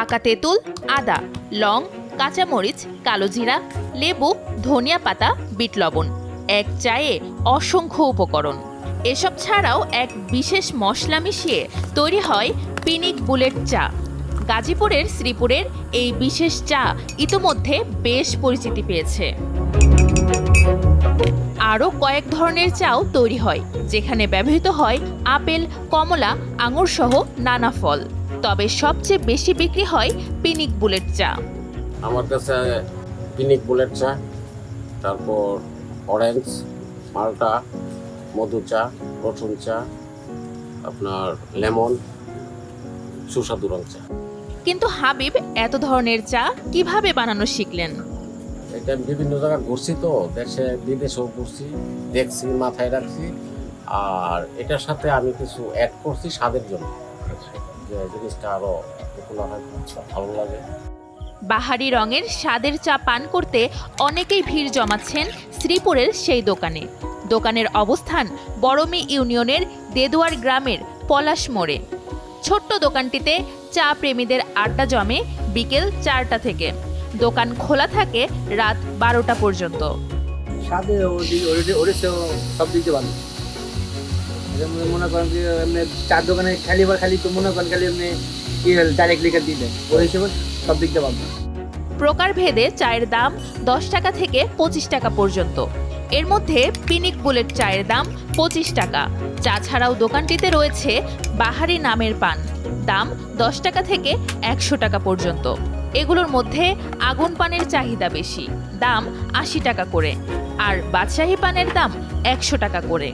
পাকা তেঁতুল, আদা, লং, কাঁচামরিচ, কালো জিরা, লেবু, ধনিয়া পাতা, বিট লবণ। এক চায়ে অসংখ্য উপকরণ। এসব ছাড়াও এক বিশেষ মশলা মিশিয়ে তৈরি হয় পিনিক বুলেট চা। গাজীপুরের শ্রীপুরের এই বিশেষ চা ইতোমধ্যে বেশ পরিচিতি পেয়েছে। আরও কয়েক ধরনের চাও তৈরি হয়, যেখানে ব্যবহৃত হয় আপেল, কমলা, আঙুর সহ নানা ফল। তবে সবচেয়ে বেশি বিক্রি হয় পিনিক বুলেট চা। আমার কাছে পিনিক বুলেট চা, তারপর অরেঞ্জ, মাল্টা, মধু চা, রসুন চা, আপনার লেমন, সুস্বাদু রং চা। কিন্তু হাবিব এত ধরনের চা কিভাবে বানানো শিখলেন? এটা বিভিন্ন জায়গায় ঘুরছি, তো দেশে বিদেশেও ঘুরছি, দেখছি, মাথায় রাখছি। আর এটার সাথে আমি কিছু অ্যাড করছি স্বাদের জন্য, যে জিনিসটা আরো ভালো লাগে। বাহারি রঙের স্বাদের চা পান করতে অনেকেই ভিড় জমাচ্ছেন শ্রীপুরের সেই দোকানে। দোকানের অবস্থান বড়মি ইউনিয়নের দেদুয়ার গ্রামের পলাশ মোড়ে। ছোট্ট দোকানটিতে চা প্রেমীদের আড্ডা জমে বিকেল 4টা থেকে। দোকান খোলা থাকে রাত 12টা পর্যন্ত। সব দিকে ভালো মনে করেন যে চার দোকানে খালি তো মনে করেন খালি এমনি ডাইরেক্ট লিখে দিলে ওই হিসেবে সব দিকটা ভালো। প্রকারভেদে চায়ের দাম 10 টাকা থেকে 25 টাকা পর্যন্ত। এর মধ্যে পিনিক বুলেট চায়ের দাম 25 টাকা। চা ছাড়াও দোকানটিতে রয়েছে বাহারি নামের পান, দাম 10 টাকা থেকে 100 টাকা পর্যন্ত। এগুলোর মধ্যে আগুন পানের চাহিদা বেশি, দাম 80 টাকা করে, আর বাদশাহী পানের দাম 100 টাকা করে।